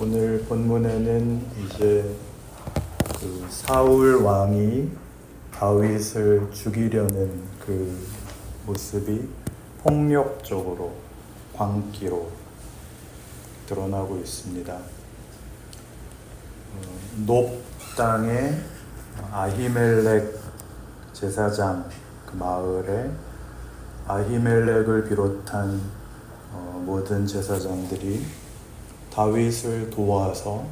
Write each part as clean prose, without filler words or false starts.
오늘 본문에는 이제 그 사울 왕이 다윗을 죽이려는 그 모습이 폭력적으로 광기로 드러나고 있습니다. 높 땅의 아히멜렉 제사장 그 마을에 아히멜렉을 비롯한 모든 제사장들이 다윗을 도와서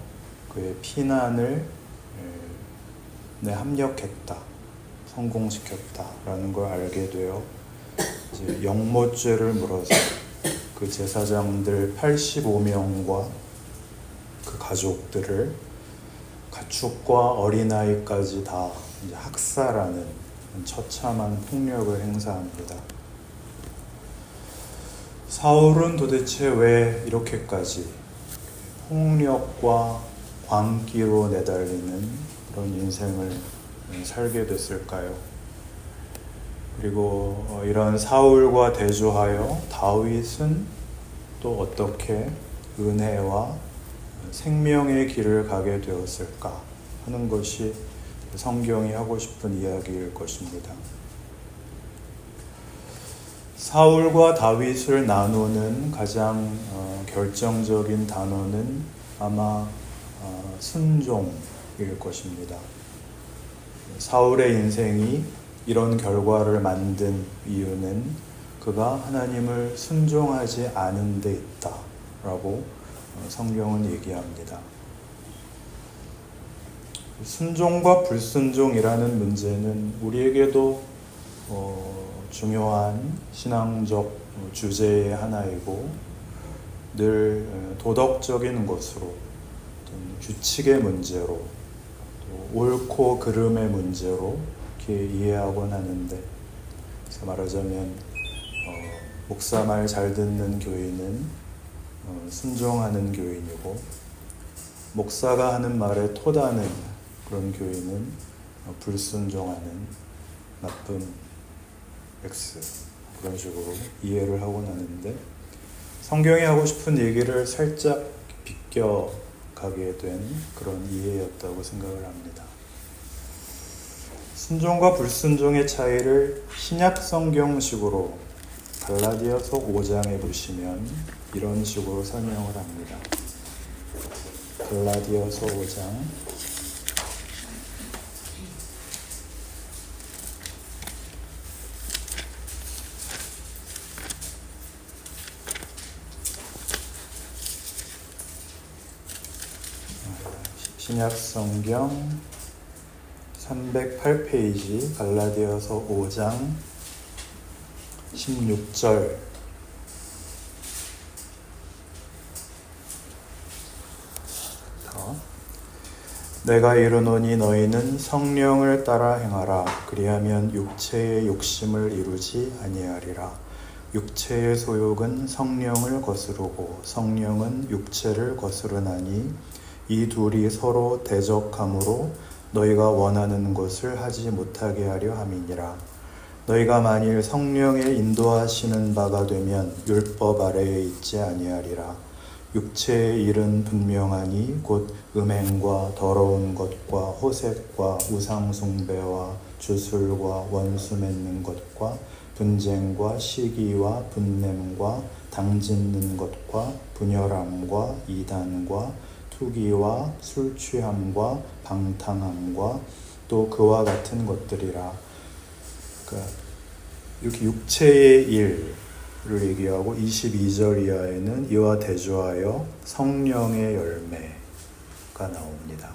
그의 피난을 합력했다, 성공시켰다라는 걸 알게 되어 이제 영모죄를 물어서 그 제사장들 85명과 그 가족들을 가축과 어린아이까지 다 이제 학살하는 처참한 폭력을 행사합니다. 사울은 도대체 왜 이렇게까지 폭력과 광기로 내달리는 그런 인생을 살게 됐을까요? 그리고 이런 사울과 대조하여 다윗은 또 어떻게 은혜와 생명의 길을 가게 되었을까 하는 것이 성경이 하고 싶은 이야기일 것입니다. 사울과 다윗을 나누는 가장 결정적인 단어는 아마 순종일 것입니다. 사울의 인생이 이런 결과를 만든 이유는 그가 하나님을 순종하지 않은 데 있다라고 성경은 얘기합니다. 순종과 불순종이라는 문제는 우리에게도 중요한 신앙적 주제의 하나이고 늘 도덕적인 것으로 규칙의 문제로 또 옳고 그름의 문제로 이렇게 이해하곤 하는데, 그래서 말하자면 목사 말 잘 듣는 교인은 순종하는 교인이고, 목사가 하는 말에 토다는 그런 교인은 불순종하는 나쁜 X, 그런 식으로 이해를 하곤 하는데, 성경이 하고 싶은 얘기를 살짝 비껴가게 된 그런 이해였다고 생각을 합니다. 순종과 불순종의 차이를 신약 성경식으로 갈라디아서 5장에 보시면 이런 식으로 설명을 합니다. 갈라디아서 5장 308페이지 갈라디아서 5장 16절. 내가 이르노니 너희는 성령을 따라 행하라. 그리하면 육체의 욕심을 이루지 아니하리라. 육체의 소욕은 성령을 거스르고 성령은 육체를 거스르나니 이 둘이 서로 대적함으로 너희가 원하는 것을 하지 못하게 하려 함이니라. 너희가 만일 성령의 인도하시는 바가 되면 율법 아래에 있지 아니하리라. 육체의 일은 분명하니 곧 음행과 더러운 것과 호색과 우상숭배와 주술과 원수 맺는 것과 분쟁과 시기와 분냄과 당짓는 것과 분열함과 이단과 투기와 술 취함과 방탕함과 또 그와 같은 것들이라. 그러니까 이렇게 육체의 일을 얘기하고 22절 이하에는 이와 대조하여 성령의 열매가 나옵니다.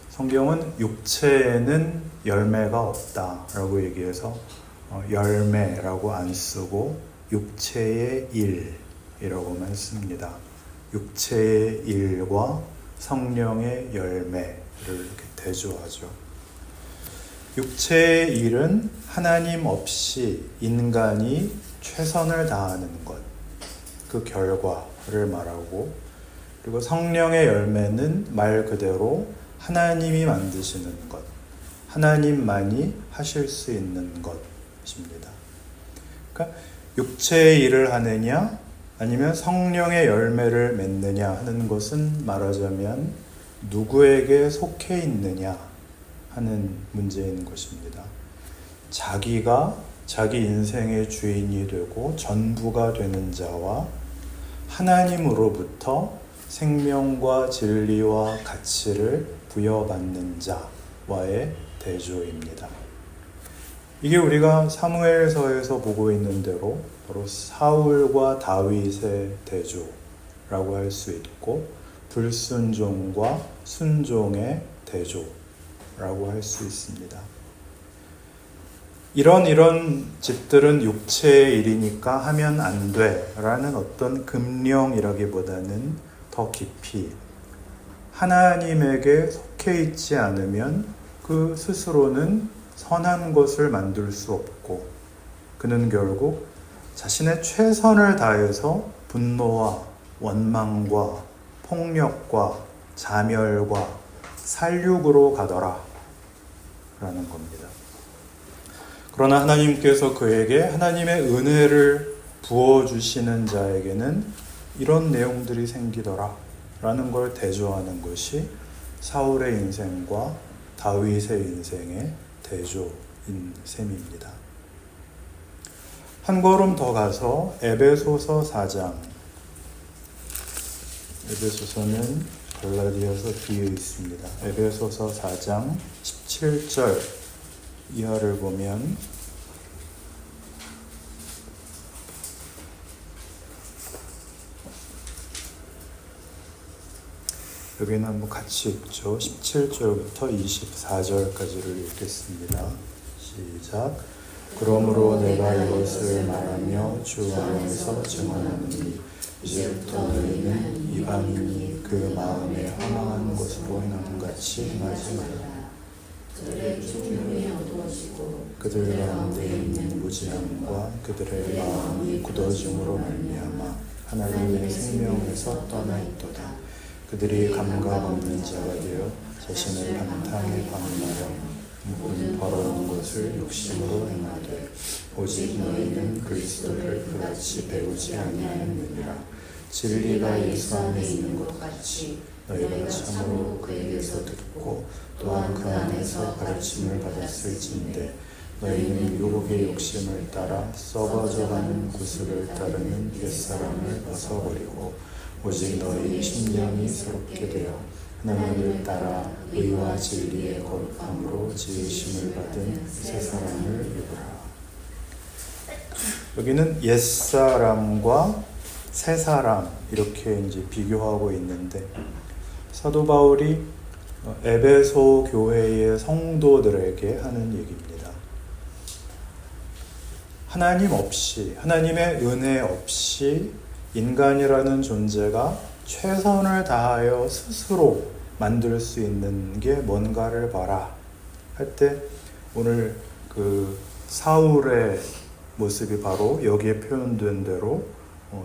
성경은 육체에는 열매가 없다라고 얘기해서 열매라고 안 쓰고 육체의 일이라고만 씁니다. 육체의 일과 성령의 열매를 이렇게 대조하죠. 육체의 일은 하나님 없이 인간이 최선을 다하는 것, 그 결과를 말하고, 그리고 성령의 열매는 말 그대로 하나님이 만드시는 것, 하나님만이 하실 수 있는 것입니다. 그러니까 육체의 일을 하느냐 아니면 성령의 열매를 맺느냐 하는 것은 말하자면 누구에게 속해 있느냐 하는 문제인 것입니다. 자기가 자기 인생의 주인이 되고 전부가 되는 자와 하나님으로부터 생명과 진리와 가치를 부여받는 자와의 대조입니다. 이게 우리가 사무엘서에서 보고 있는 대로 바로 사울과 다윗의 대조라고 할 수 있고, 불순종과 순종의 대조라고 할 수 있습니다. 이런 집들은 육체의 일이니까 하면 안 돼라는 어떤 금령이라기보다는 더 깊이 하나님에게 속해 있지 않으면 그 스스로는 선한 것을 만들 수 없고, 그는 결국 자신의 최선을 다해서 분노와 원망과 폭력과 자멸과 살육으로 가더라 라는 겁니다. 그러나 하나님께서 그에게 하나님의 은혜를 부어주시는 자에게는 이런 내용들이 생기더라 라는 걸 대조하는 것이 사울의 인생과 다윗의 인생의 대조인 셈입니다. 한 걸음 더 가서 에베소서 4장, 에베소서는 갈라디아서 뒤에 있습니다. 에베소서 4장 17절 이하를 보면 여기는 한번 같이 읽죠. 17절부터 24절까지를 읽겠습니다. 시작. 그러므로 내가 이것을 말하며 주 안에서 증언하노니 이제부터 너희는 이방인이 그 마음에 허망한 것으로 행하는 같이 행하지 말라. 그들의 충동이 어두워지고 그들 가운데 있는 무지함과 그들의 마음이 굳어짐으로 말미암아 하나님의 생명에서 떠나 있도다. 그들이 감각 없는 자가 되어 자신을 방탕에 방임하여 더러운 것을 욕심으로 행하되 오직 너희는 그리스도를 그같이 배우지 아니하느니라. 진리가 예수 안에 있는 것 같이 너희가 참으로 그에게서 듣고 또한 그 안에서 가르침을 받았을진데 너희는 유혹의 욕심을 따라 썩어져가는 구슬을 따르는 옛사람을 벗어버리고 오직 너희 심령이 새롭게 되어 하나님을 따라 의와 진리의 거룩함으로 지으심을 받은 새 사람을 입으라. 여기는 옛사람과 새 사람 이렇게 이제 비교하고 있는데, 사도 바울이 에베소 교회의 성도들에게 하는 얘기입니다. 하나님 없이, 하나님의 은혜 없이 인간이라는 존재가 최선을 다하여 스스로 만들 수 있는 게 뭔가를 봐라 할 때, 오늘 그 사울의 모습이 바로 여기에 표현된 대로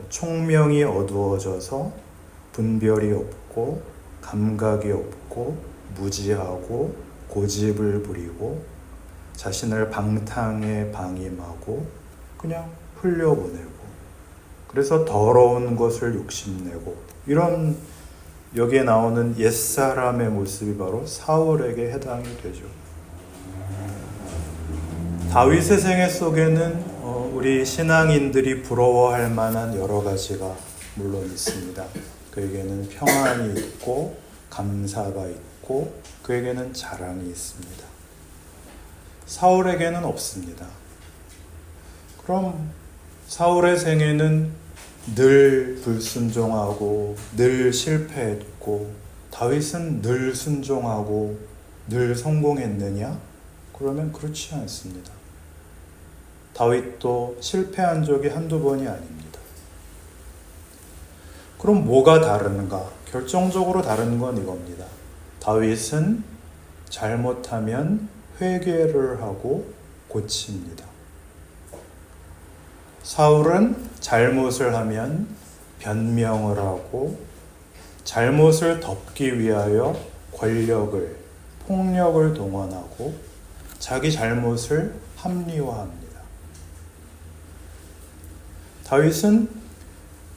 총명이 어두워져서 분별이 없고 감각이 없고 무지하고 고집을 부리고 자신을 방탕에 방임하고 그냥 흘려보내고, 그래서 더러운 것을 욕심내고, 이런 여기에 나오는 옛사람의 모습이 바로 사울에게 해당이 되죠. 다윗의 생애 속에는 우리 신앙인들이 부러워할 만한 여러 가지가 물론 있습니다. 그에게는 평안이 있고 감사가 있고 그에게는 자랑이 있습니다. 사울에게는 없습니다. 그럼 사울의 생애는 늘 불순종하고 늘 실패했고 다윗은 늘 순종하고 늘 성공했느냐? 그러면 그렇지 않습니다. 다윗도 실패한 적이 한두 번이 아닙니다. 그럼 뭐가 다른가? 결정적으로 다른 건 이겁니다. 다윗은 잘못하면 회개를 하고 고칩니다. 사울은 잘못을 하면 변명을 하고 잘못을 덮기 위하여 권력을, 폭력을 동원하고 자기 잘못을 합리화합니다. 다윗은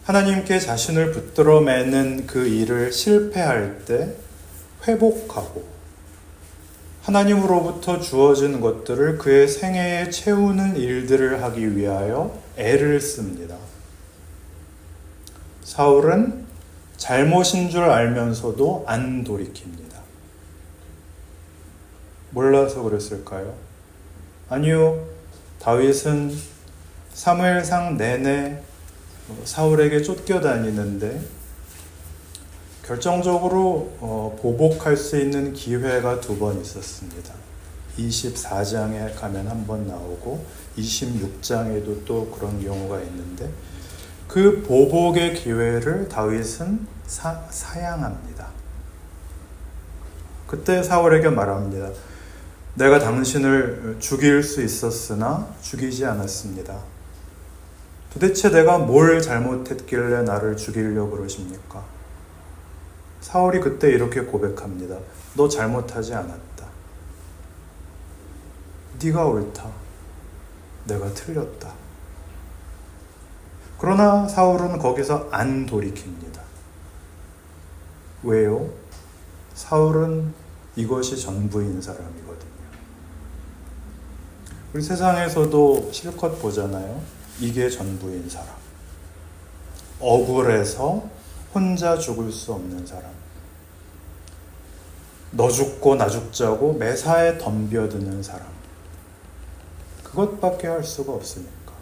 하나님께 자신을 붙들어 매는 그 일을 실패할 때 회복하고 하나님으로부터 주어진 것들을 그의 생애에 채우는 일들을 하기 위하여 애를 씁니다. 사울은 잘못인 줄 알면서도 안 돌이킵니다. 몰라서 그랬을까요? 아니요. 다윗은 사무엘상 내내 사울에게 쫓겨다니는데 결정적으로 보복할 수 있는 기회가 2번 있었습니다. 24장에 가면 한 번 나오고 26장에도 또 그런 경우가 있는데 그 보복의 기회를 다윗은 사양합니다. 그때 사울에게 말합니다. 내가 당신을 죽일 수 있었으나 죽이지 않았습니다. 도대체 내가 뭘 잘못했길래 나를 죽이려고 그러십니까? 사울이 그때 이렇게 고백합니다. 너 잘못하지 않았다. 네가 옳다. 내가 틀렸다. 그러나 사울은 거기서 안 돌이킵니다. 왜요? 사울은 이것이 전부인 사람이거든요. 우리 세상에서도 실컷 보잖아요. 이게 전부인 사람. 억울해서 혼자 죽을 수 없는 사람. 너 죽고 나 죽자고 매사에 덤벼드는 사람. 그것밖에 할 수가 없으니까.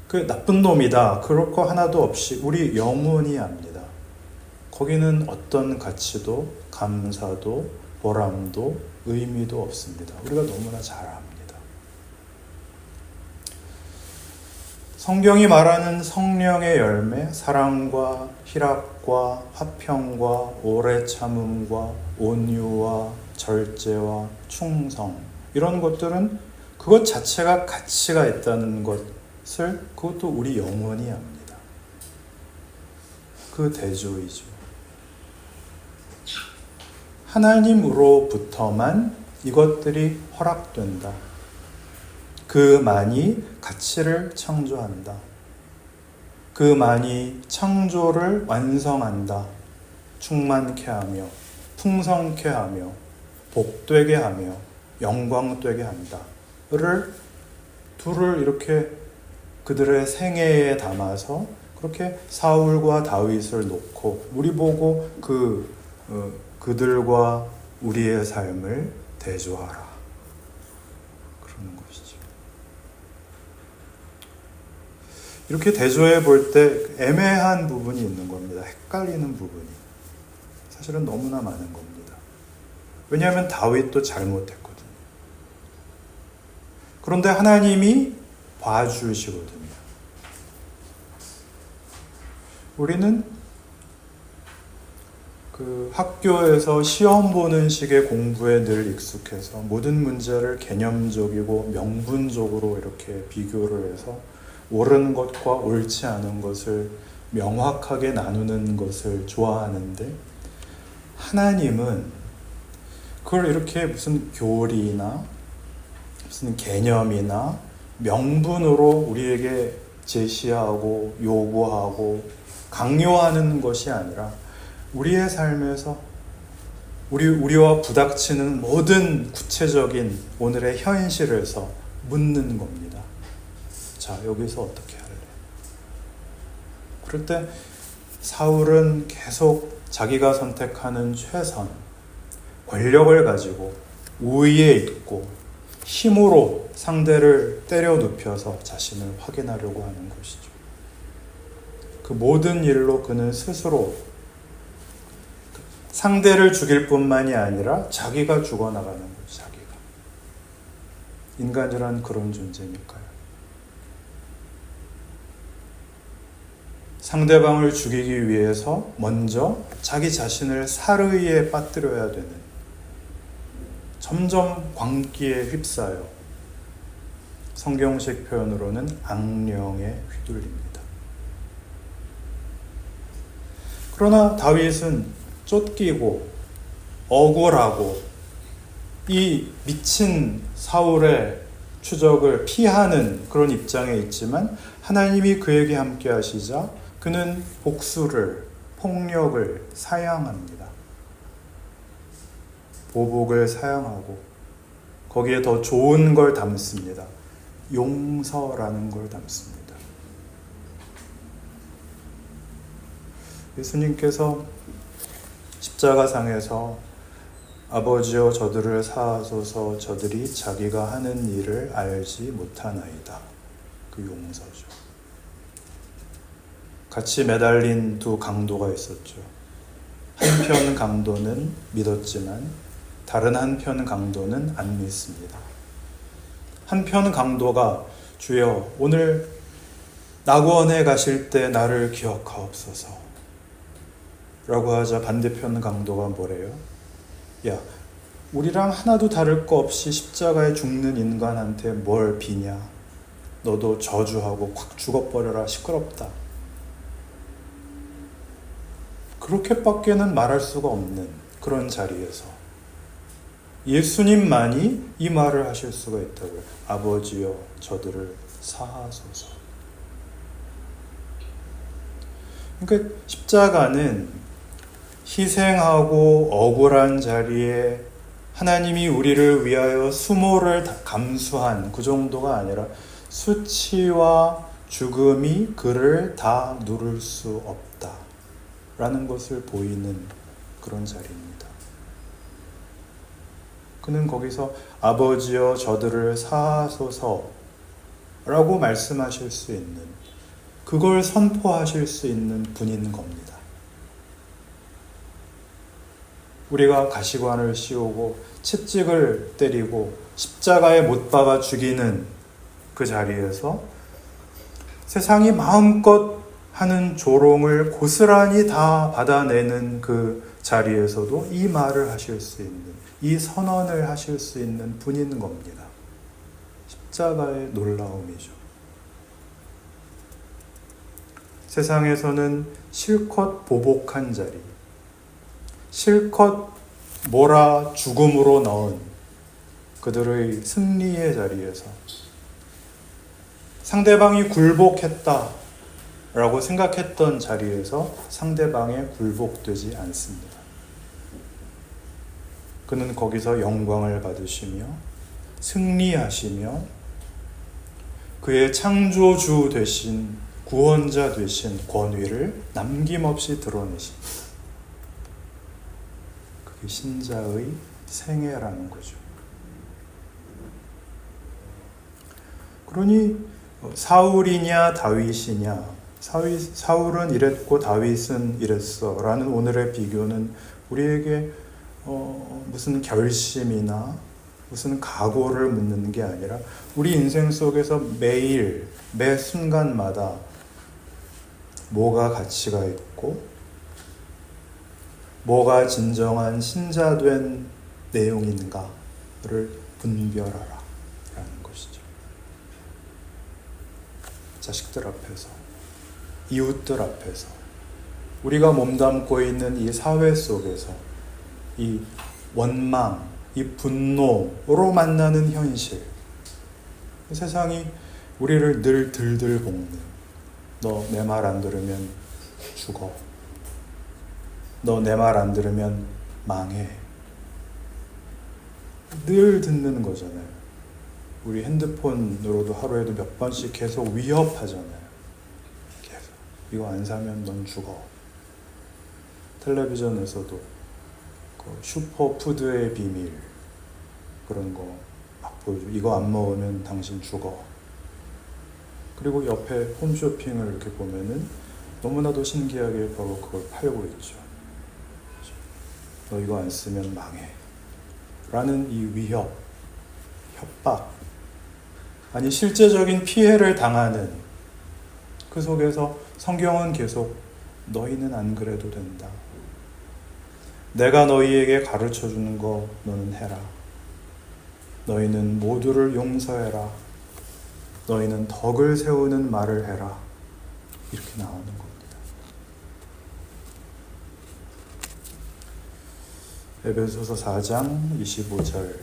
그 나쁜 놈이다. 그럴 거 하나도 없이 우리 영혼이 압니다. 거기는 어떤 가치도 감사도 보람도 의미도 없습니다. 우리가 너무나 잘 압니다. 성경이 말하는 성령의 열매, 사랑과 희락과 화평과 오래 참음과 온유와 절제와 충성, 이런 것들은 그것 자체가 가치가 있다는 것을 그것도 우리 영혼이 압니다. 그 대조이죠. 하나님으로부터만 이것들이 허락된다. 그만이 가치를 창조한다. 그만이 창조를 완성한다. 충만케 하며 풍성케 하며 복되게 하며 영광되게 한다. 를 둘을 이렇게 그들의 생애에 담아서 그렇게 사울과 다윗을 놓고 우리 보고 그들과 우리의 삶을 대조하라. 그러는 것이죠. 이렇게 대조해 볼 때 애매한 부분이 있는 겁니다. 헷갈리는 부분이. 사실은 너무나 많은 겁니다. 왜냐하면 다윗도 잘못했거든요. 그런데 하나님이 봐주시거든요. 우리는 그 학교에서 시험 보는 식의 공부에 늘 익숙해서 모든 문제를 개념적이고 명분적으로 이렇게 비교를 해서 옳은 것과 옳지 않은 것을 명확하게 나누는 것을 좋아하는데 하나님은 그걸 이렇게 무슨 교리나 무슨 개념이나 명분으로 우리에게 제시하고 요구하고 강요하는 것이 아니라 우리의 삶에서 우리와 부닥치는 모든 구체적인 오늘의 현실에서 묻는 겁니다. 자, 여기서 어떻게 할래? 그럴 때 사울은 계속 자기가 선택하는 최선, 권력을 가지고 우위에 있고 힘으로 상대를 때려 눕혀서 자신을 확인하려고 하는 것이죠. 그 모든 일로 그는 스스로 상대를 죽일 뿐만이 아니라 자기가 죽어나가는 거죠. 자기가. 인간이란 그런 존재니까요. 상대방을 죽이기 위해서 먼저 자기 자신을 살의에 빠뜨려야 되는, 점점 광기에 휩싸여 성경식 표현으로는 악령에 휘둘립니다. 그러나 다윗은 쫓기고 억울하고 이 미친 사울의 추적을 피하는 그런 입장에 있지만 하나님이 그에게 함께 하시자 그는 복수를, 폭력을 사양합니다. 보복을 사양하고 거기에 더 좋은 걸 담습니다. 용서라는 걸 담습니다. 예수님께서 십자가상에서 아버지여 저들을 사하소서 저들이 자기가 하는 일을 알지 못하나이다. 그 용서죠. 같이 매달린 두 강도가 있었죠. 한편 강도는 믿었지만 다른 한편 강도는 안 믿습니다. 한편 강도가 주여 오늘 낙원에 가실 때 나를 기억하옵소서 라고 하자 반대편 강도가 뭐래요? 야, 우리랑 하나도 다를 거 없이 십자가에 죽는 인간한테 뭘 비냐? 너도 저주하고 확 죽어버려라. 시끄럽다. 그렇게밖에는 말할 수가 없는 그런 자리에서 예수님만이 이 말을 하실 수가 있다고요. 아버지여 저들을 사하소서. 그러니까 십자가는 희생하고 억울한 자리에 하나님이 우리를 위하여 수모를 감수한 그 정도가 아니라 수치와 죽음이 그를 다 누를 수 없다 라는 것을 보이는 그런 자리입니다. 그는 거기서 아버지여 저들을 사하소서 라고 말씀하실 수 있는, 그걸 선포하실 수 있는 분인 겁니다. 우리가 가시관을 씌우고 채찍을 때리고 십자가에 못 박아 죽이는 그 자리에서 세상이 마음껏 하는 조롱을 고스란히 다 받아내는 그 자리에서도 이 말을 하실 수 있는, 이 선언을 하실 수 있는 분인 겁니다. 십자가의 놀라움이죠. 세상에서는 실컷 보복한 자리, 실컷 몰아 죽음으로 넣은 그들의 승리의 자리에서 상대방이 굴복했다 라고 생각했던 자리에서 상대방에 굴복되지 않습니다. 그는 거기서 영광을 받으시며 승리하시며 그의 창조주 되신, 구원자 되신 권위를 남김없이 드러내십니다. 그게 신자의 생애라는 거죠. 그러니 사울이냐 다윗이냐, 사울은 이랬고 다윗은 이랬어 라는 오늘의 비교는 우리에게 무슨 결심이나 무슨 각오를 묻는 게 아니라 우리 인생 속에서 매일 매 순간마다 뭐가 가치가 있고 뭐가 진정한 신자된 내용인가를 분별하라 라는 것이죠. 자식들 앞에서, 이웃들 앞에서, 우리가 몸담고 있는 이 사회 속에서 이 원망, 이 분노로 만나는 현실, 세상이 우리를 늘 들들 볶는, 너 내 말 안 들으면 죽어, 너 내 말 안 들으면 망해, 늘 듣는 거잖아요. 우리 핸드폰으로도 하루에도 몇 번씩 계속 위협하잖아요. 계속 이거 안 사면 넌 죽어. 텔레비전에서도 그 슈퍼푸드의 비밀 그런 거 막 보여줘. 이거 안 먹으면 당신 죽어. 그리고 옆에 홈쇼핑을 이렇게 보면은 너무나도 신기하게 바로 그걸 팔고 있죠. 너 이거 안 쓰면 망해 라는 이 위협, 협박, 아니 실제적인 피해를 당하는 그 속에서 성경은 계속 너희는 안 그래도 된다. 내가 너희에게 가르쳐주는 거 너는 해라. 너희는 모두를 용서해라. 너희는 덕을 세우는 말을 해라. 이렇게 나오는 겁니다. 에베소서 4장 25절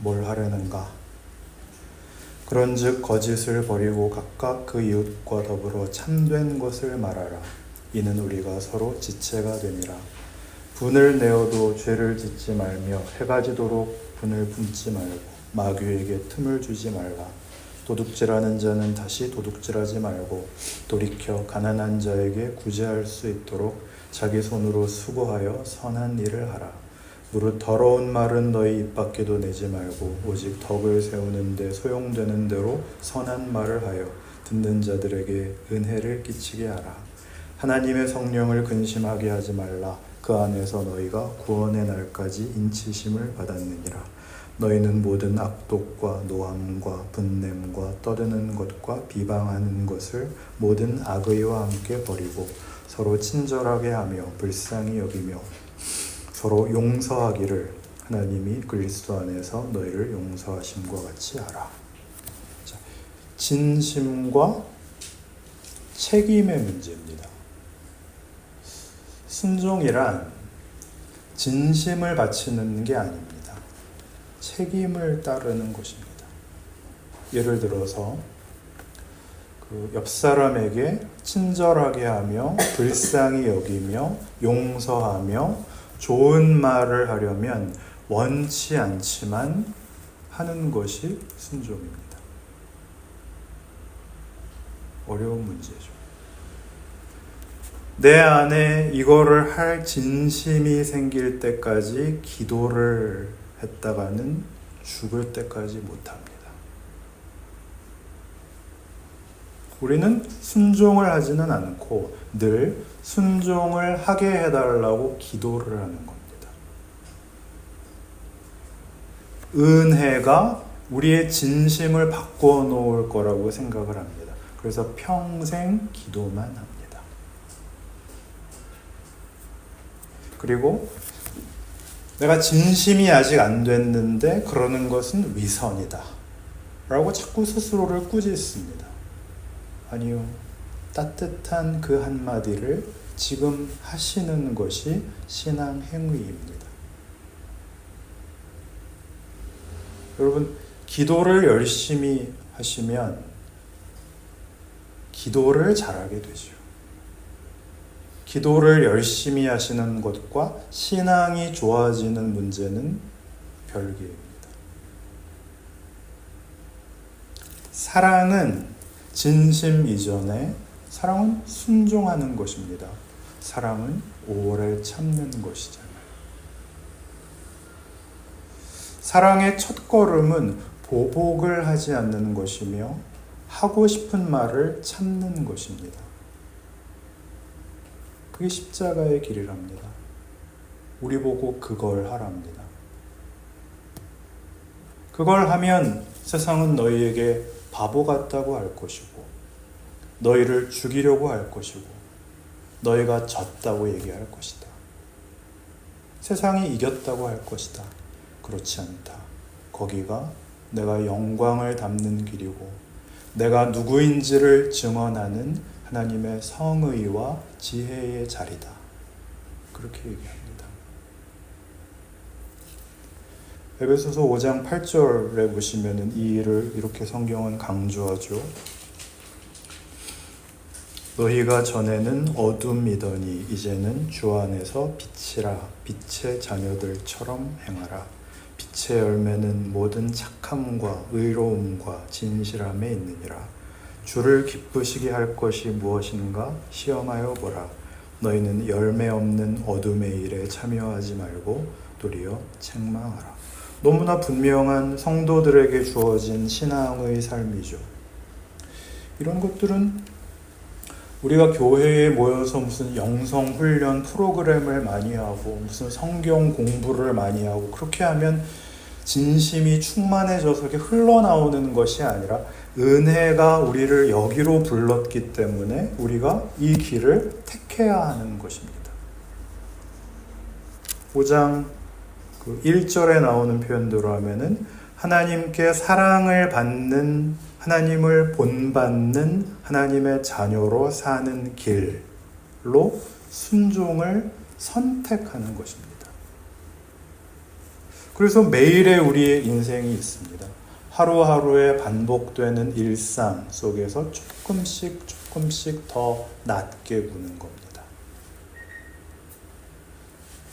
뭘 하려는가? 그런즉 거짓을 버리고 각각 그 이웃과 더불어 참된 것을 말하라. 이는 우리가 서로 지체가 됨이라. 분을 내어도 죄를 짓지 말며 해가 지도록 분을 품지 말고 마귀에게 틈을 주지 말라. 도둑질하는 자는 다시 도둑질하지 말고 돌이켜 가난한 자에게 구제할 수 있도록 자기 손으로 수고하여 선한 일을 하라. 무릇 더러운 말은 너희 입 밖에도 내지 말고 오직 덕을 세우는 데 소용되는 대로 선한 말을 하여 듣는 자들에게 은혜를 끼치게 하라. 하나님의 성령을 근심하게 하지 말라. 그 안에서 너희가 구원의 날까지 인치심을 받았느니라. 너희는 모든 악독과 노함과 분냄과 떠드는 것과 비방하는 것을 모든 악의와 함께 버리고 서로 친절하게 하며 불쌍히 여기며 서로 용서하기를 하나님이 그리스도 안에서 너희를 용서하심과 같이 하라. 자, 진심과 책임의 문제입니다. 순종이란 진심을 바치는 게 아닙니다. 책임을 따르는 것입니다. 예를 들어서 그 옆 사람에게 친절하게 하며 불쌍히 여기며 용서하며 좋은 말을 하려면 원치 않지만 하는 것이 순종입니다. 어려운 문제죠. 내 안에 이거를 할 진심이 생길 때까지 기도를 했다가는 죽을 때까지 못합니다. 우리는 순종을 하지는 않고 늘 순종을 하게 해달라고 기도를 하는 겁니다. 은혜가 우리의 진심을 바꿔 놓을 거라고 생각을 합니다. 그래서 평생 기도만 합니다. 그리고 내가 진심이 아직 안 됐는데 그러는 것은 위선이다 라고 자꾸 스스로를 꾸짖습니다. 아니요. 따뜻한 그 한마디를 지금 하시는 것이 신앙 행위입니다. 여러분, 기도를 열심히 하시면 기도를 잘하게 되죠. 기도를 열심히 하시는 것과 신앙이 좋아지는 문제는 별개입니다. 사랑은 진심 이전에 사랑은 순종하는 것입니다. 사랑은 오래 참는 것이잖아요. 사랑의 첫걸음은 보복을 하지 않는 것이며 하고 싶은 말을 참는 것입니다. 그게 십자가의 길이랍니다. 우리 보고 그걸 하랍니다. 그걸 하면 세상은 너희에게 바보 같다고 할 것이고 너희를 죽이려고 할 것이고 너희가 졌다고 얘기할 것이다. 세상이 이겼다고 할 것이다. 그렇지 않다. 거기가 내가 영광을 담는 길이고 내가 누구인지를 증언하는 하나님의 성의와 지혜의 자리다. 그렇게 얘기합니다. 에베소서 5장 8절에 보시면 이 일을 이렇게 성경은 강조하죠. 너희가 전에는 어둠이더니 이제는 주 안에서 빛이라. 빛의 자녀들처럼 행하라. 빛의 열매는 모든 착함과 의로움과 진실함에 있느니라. 주를 기쁘시게 할 것이 무엇인가 시험하여 보라. 너희는 열매 없는 어둠의 일에 참여하지 말고 도리어 책망하라. 너무나 분명한 성도들에게 주어진 신앙의 삶이죠. 이런 것들은 우리가 교회에 모여서 무슨 영성 훈련 프로그램을 많이 하고 무슨 성경 공부를 많이 하고 그렇게 하면 진심이 충만해져서 이렇게 흘러나오는 것이 아니라 은혜가 우리를 여기로 불렀기 때문에 우리가 이 길을 택해야 하는 것입니다. 5장 1절에 나오는 표현대로 하면은 하나님께 사랑을 받는, 하나님을 본받는 하나님의 자녀로 사는 길로 순종을 선택하는 것입니다. 그래서 매일의 우리의 인생이 있습니다. 하루하루에 반복되는 일상 속에서 조금씩 더 낮게 구는 겁니다.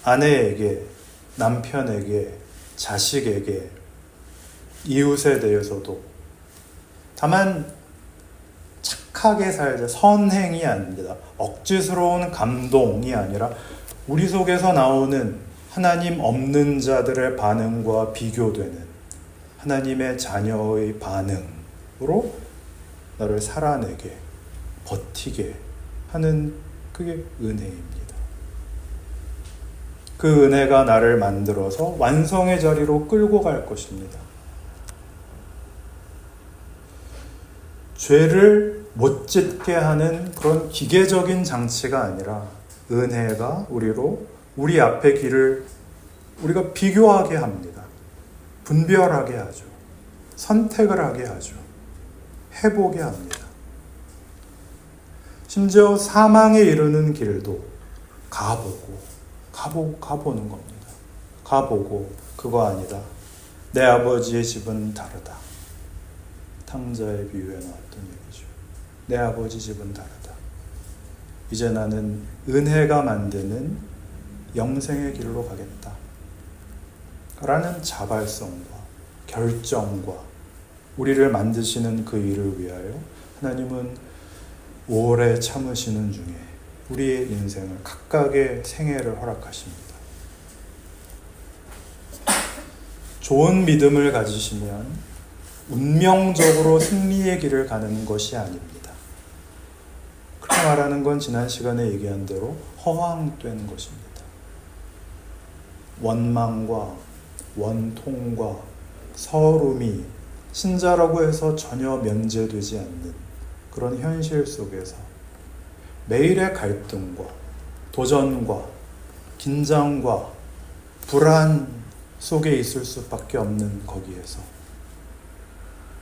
아내에게, 남편에게, 자식에게, 이웃에 대해서도 다만 착하게 살자, 선행이 아닙니다. 억지스러운 감동이 아니라 우리 속에서 나오는 하나님 없는 자들의 반응과 비교되는 하나님의 자녀의 반응으로 나를 살아내게, 버티게 하는 그게 은혜입니다. 그 은혜가 나를 만들어서 완성의 자리로 끌고 갈 것입니다. 죄를 못 짓게 하는 그런 기계적인 장치가 아니라 은혜가 우리 앞의 길을 우리가 비교하게 합니다. 분별하게 하죠. 선택을 하게 하죠. 해보게 합니다. 심지어 사망에 이르는 길도 가보는 겁니다. 가보고 그거 아니다. 내 아버지의 집은 다르다. 탕자의 비유에 나왔던 얘기죠. 내 아버지 집은 다르다. 이제 나는 은혜가 만드는 영생의 길로 가겠다. 라는 자발성과 결정과 우리를 만드시는 그 일을 위하여 하나님은 오래 참으시는 중에 우리의 인생을 각각의 생애를 허락하십니다. 좋은 믿음을 가지시면 운명적으로 승리의 길을 가는 것이 아닙니다. 그렇게 말하는 건 지난 시간에 얘기한 대로 허황된 것입니다. 원망과 원통과 서름이 신자라고 해서 전혀 면제되지 않는 그런 현실 속에서 매일의 갈등과 도전과 긴장과 불안 속에 있을 수밖에 없는 거기에서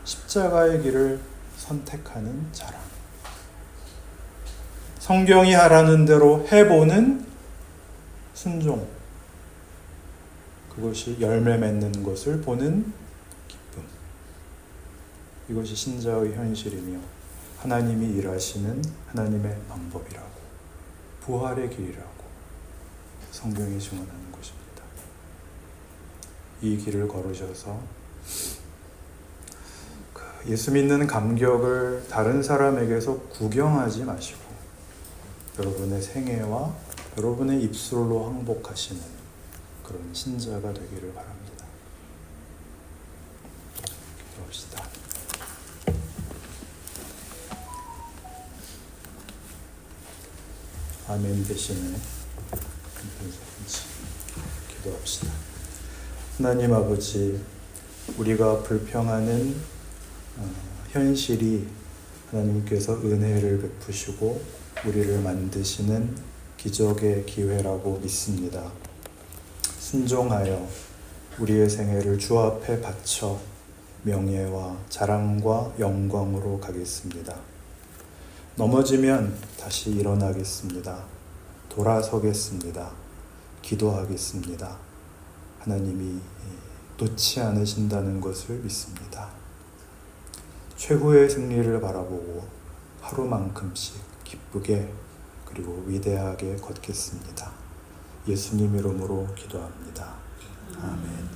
십자가의 길을 선택하는 자랑. 성경이 하라는 대로 해보는 순종. 그것이 열매 맺는 것을 보는 기쁨. 이것이 신자의 현실이며 하나님이 일하시는 하나님의 방법이라고, 부활의 길이라고 성경이 증언하는 것입니다. 이 길을 걸으셔서 예수 믿는 감격을 다른 사람에게서 구경하지 마시고 여러분의 생애와 여러분의 입술로 항복하시는 그런 신자가 되기를 바랍니다. 기도합시다. 아멘 되시네. 기도합시다. 하나님 아버지, 우리가 불평하는 현실이 하나님께서 은혜를 베푸시고 우리를 만드시는 기적의 기회라고 믿습니다. 순종하여 우리의 생애를 주 앞에 바쳐 명예와 자랑과 영광으로 가겠습니다. 넘어지면 다시 일어나겠습니다. 돌아서겠습니다. 기도하겠습니다. 하나님이 놓지 않으신다는 것을 믿습니다. 최후의 승리를 바라보고 하루만큼씩 기쁘게 그리고 위대하게 걷겠습니다. 예수님 이름으로 기도합니다. 아멘.